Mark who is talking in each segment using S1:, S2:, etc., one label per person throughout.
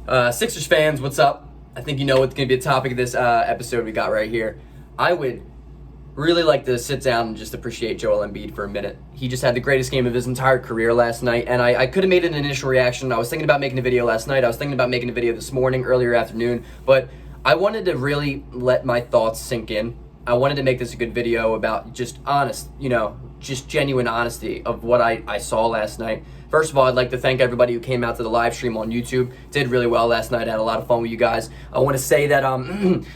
S1: Sixers fans, what's up? I think you know what's going to be the topic of this episode we got right here. I would really like to sit down and just appreciate Joel Embiid for a minute. He just had the greatest game of his entire career last night, and I could have made an initial reaction. I was thinking about making a video last night. I was thinking about making a video this morning, earlier afternoon, but I wanted to really let my thoughts sink in. I wanted to make this a good video about just honest, just genuine honesty of what I saw last night. First of all, I'd like to thank everybody who came out to the live stream on YouTube. Did really well last night. I had a lot of fun with you guys. I want to say that,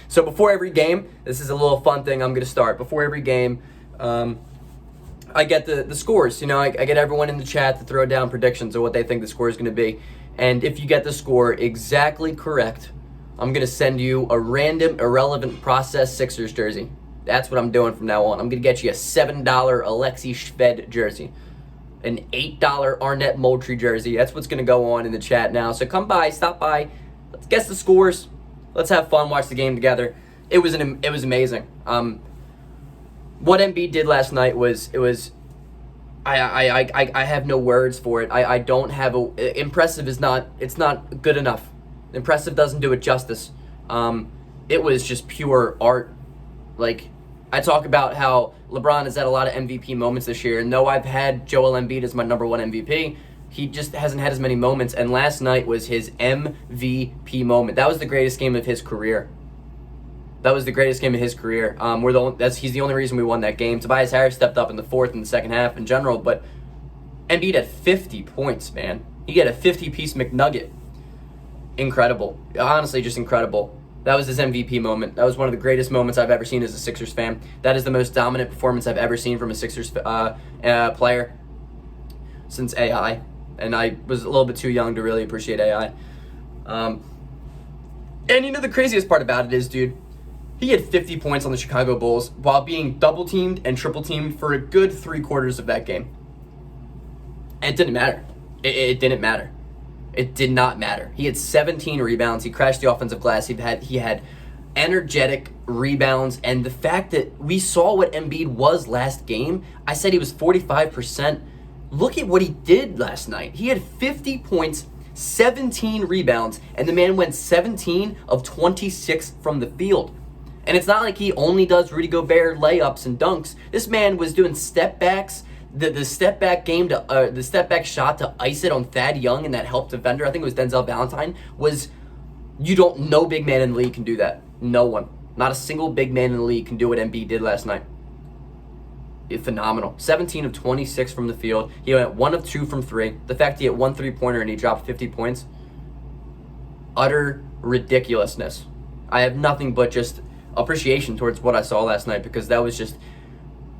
S1: so before every game, this is a little fun thing I'm going to start. Before every game, I get the scores. I get everyone in the chat to throw down predictions of what they think the score is going to be. And if you get the score exactly correct, I'm going to send you a random, irrelevant processed Sixers jersey. That's what I'm doing from now on. I'm going to get you a $7 Alexei Shved jersey. An $8 Arnett Moultrie jersey. That's what's going to go on in the chat now. So come by, stop by. Let's guess the scores. Let's have fun, watch the game together. It was amazing. What Embiid did last night I have no words for it. I don't have impressive is not, it's not good enough. Impressive doesn't do it justice. It was just pure art. Like, I talk about how LeBron has had a lot of MVP moments this year, and though I've had Joel Embiid as my number one MVP, he just hasn't had as many moments, and last night was his MVP moment. That was the greatest game of his career. He's the only reason we won that game. Tobias Harris stepped up in the fourth and the second half in general, but Embiid had 50 points, man. He had a 50-piece McNugget. Incredible. Honestly, just incredible. That was his MVP moment. That was one of the greatest moments I've ever seen as a Sixers fan. That is the most dominant performance I've ever seen from a Sixers player since AI. And I was a little bit too young to really appreciate AI. And the craziest part about it is, dude, he had 50 points on the Chicago Bulls while being double-teamed and triple-teamed for a good 3/4 of that game. And it didn't matter. It didn't matter. It did not matter. He had 17 rebounds. He crashed the offensive glass. He had energetic rebounds. And the fact that we saw what Embiid was last game, I said he was 45%. Look at what he did last night. He had 50 points, 17 rebounds, and the man went 17 of 26 from the field. And it's not like he only does Rudy Gobert layups and dunks. This man was doing step backs. The step back game to the step back shot to ice it on Thad Young and that help defender, I think it was Denzel Valentine, no big man in the league can do that. No one. Not a single big man in the league can do what Embiid did last night. Phenomenal. 17 of 26 from the field. He went 1 of 2 from 3. The fact he hit 1 3-pointer and he dropped 50 points. Utter ridiculousness. I have nothing but just appreciation towards what I saw last night, because that was just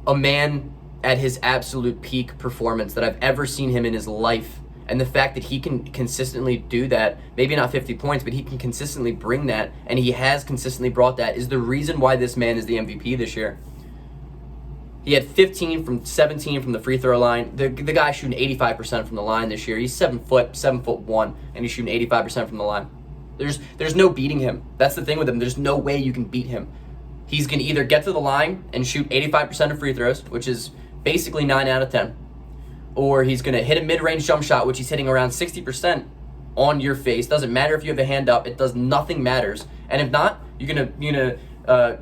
S1: a man at his absolute peak performance that I've ever seen him in his life. And the fact that he can consistently do that, maybe not 50 points, but he can consistently bring that, and he has consistently brought that, is the reason why this man is the MVP this year. He had 15 from 17 from the free throw line. The guy shooting 85% from the line this year. He's 7'1", and he's shooting 85% from the line. There's no beating him. That's the thing with him. There's no way you can beat him. He's going to either get to the line and shoot 85% of free throws, which is basically 9 out of 10. Or he's going to hit a mid-range jump shot, which he's hitting around 60% on your face. Doesn't matter if you have a hand up. It does nothing matters. And if not, you're going to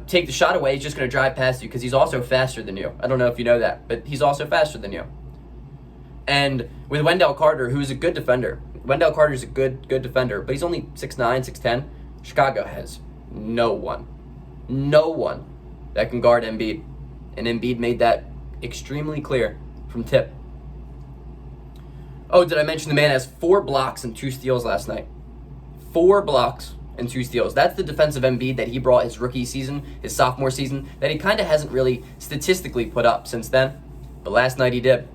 S1: take the shot away. He's just going to drive past you because he's also faster than you. I don't know if you know that, but he's also faster than you. And with Wendell Carter, who's a good defender. Wendell Carter's a good defender, but he's only 6'9", 6'10". Chicago has no one that can guard Embiid. And Embiid made that extremely clear from tip. Oh, did I mention the man has 4 blocks and 2 steals last night? 4 blocks and 2 steals. That's the defensive Embiid that he brought his rookie season, his sophomore season, that he kind of hasn't really statistically put up since then. But last night he did.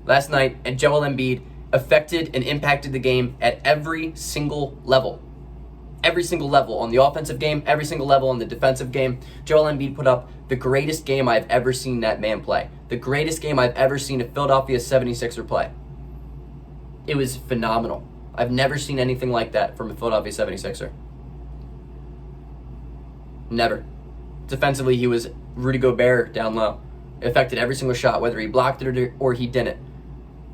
S1: Last night, and Joel Embiid affected and impacted the game at every single level. Every single level on the offensive game, every single level on the defensive game. Joel Embiid put up the greatest game I've ever seen that man play. The greatest game I've ever seen a Philadelphia 76er play. It was phenomenal. I've never seen anything like that from a Philadelphia 76er. Never. Defensively, he was Rudy Gobert down low. It affected every single shot, whether he blocked it or he didn't.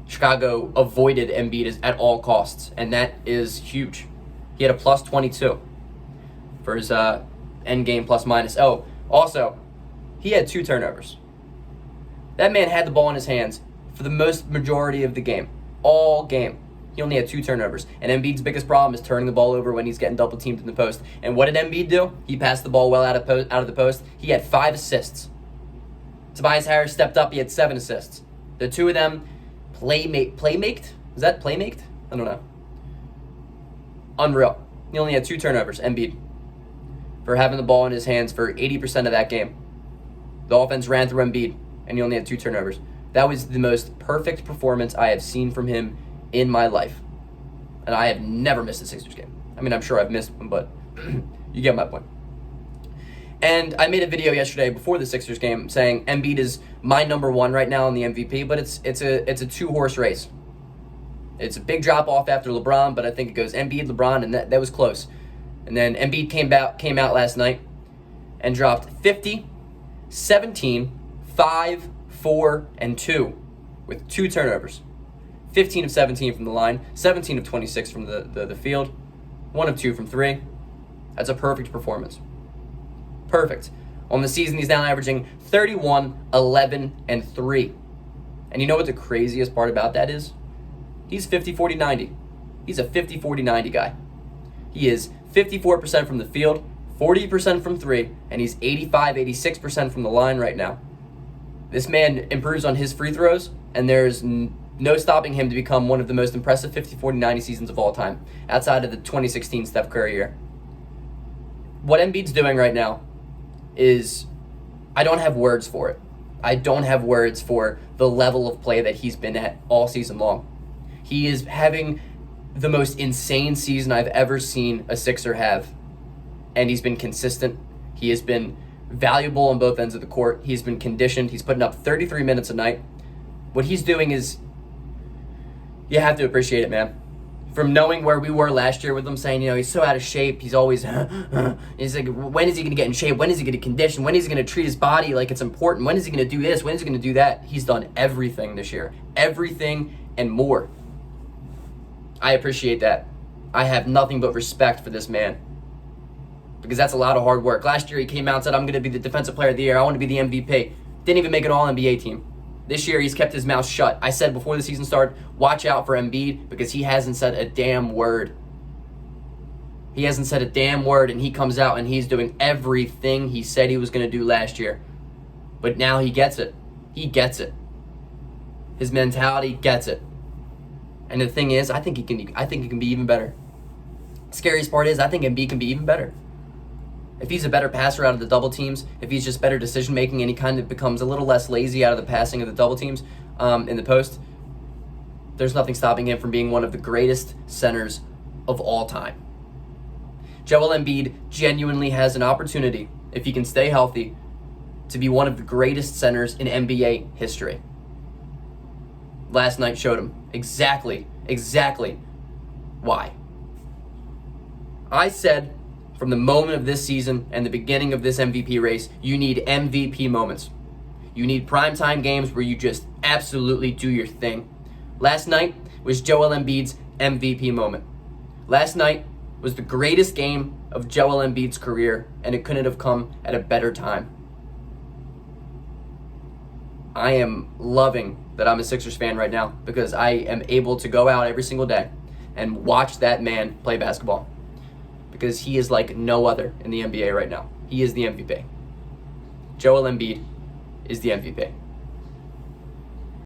S1: Chicago avoided Embiid at all costs, and that is huge. He had a plus 22 for his end game plus minus. Oh, also, he had 2 turnovers. That man had the ball in his hands for the most majority of the game. All game. He only had 2 turnovers. And Embiid's biggest problem is turning the ball over when he's getting double teamed in the post. And what did Embiid do? He passed the ball well out of the post. He had 5 assists. Tobias Harris stepped up. He had 7 assists. The 2 of them playmaked? Is that playmaked? I don't know. Unreal. He only had 2 turnovers, Embiid, for having the ball in his hands for 80% of that game. The offense ran through Embiid, and he only had 2 turnovers. That was the most perfect performance I have seen from him in my life. And I have never missed a Sixers game. I mean, I'm sure I've missed one, but you get my point. And I made a video yesterday before the Sixers game saying Embiid is my number 1 right now in the MVP, but it's a 2-horse race. It's a big drop off after LeBron, but I think it goes Embiid, LeBron, and that was close. And then Embiid came out last night and dropped 50, 17, 5, 4, and 2 with 2 turnovers. 15 of 17 from the line, 17 of 26 from the field, 1 of 2 from 3. That's a perfect performance. Perfect. On the season, he's now averaging 31, 11, and 3. And you know what the craziest part about that is? He's 50-40-90. He's a 50-40-90 guy. He is 54% from the field, 40% from 3, and he's 85-86% from the line right now. This man improves on his free throws, and there's no stopping him to become one of the most impressive 50-40-90 seasons of all time, outside of the 2016 Steph Curry year. What Embiid's doing right now is, I don't have words for it. I don't have words for the level of play that he's been at all season long. He is having the most insane season I've ever seen a Sixer have, and he's been consistent. He has been valuable on both ends of the court. He's been conditioned. He's putting up 33 minutes a night. What he's doing is, you have to appreciate it, man. From knowing where we were last year with him, saying, he's so out of shape. He's always, he's like, when is he going to get in shape? When is he going to condition? When is he going to treat his body like it's important? When is he going to do this? When is he going to do that? He's done everything this year. Everything and more. I appreciate that. I have nothing but respect for this man, because that's a lot of hard work. Last year he came out and said, I'm going to be the defensive player of the year. I want to be the MVP. Didn't even make an all-NBA team. This year he's kept his mouth shut. I said before the season started, watch out for Embiid, because he hasn't said a damn word. He hasn't said a damn word, and he comes out and he's doing everything he said he was going to do last year. But now he gets it. He gets it. His mentality gets it. And the thing is, I think he can be even better. Scariest part is, I think Embiid can be even better. If he's a better passer out of the double teams, if he's just better decision making, and he kind of becomes a little less lazy out of the passing of the double teams in the post, there's nothing stopping him from being one of the greatest centers of all time. Joel Embiid genuinely has an opportunity, if he can stay healthy, to be one of the greatest centers in NBA history. Last night showed him exactly why. I said from the moment of this season and the beginning of this MVP race, you need MVP moments. You need primetime games where you just absolutely do your thing. Last night was Joel Embiid's MVP moment. Last night was the greatest game of Joel Embiid's career, and it couldn't have come at a better time. I am loving that I'm a Sixers fan right now, because I am able to go out every single day and watch that man play basketball, because he is like no other in the NBA right now. He is the MVP. Joel Embiid is the MVP.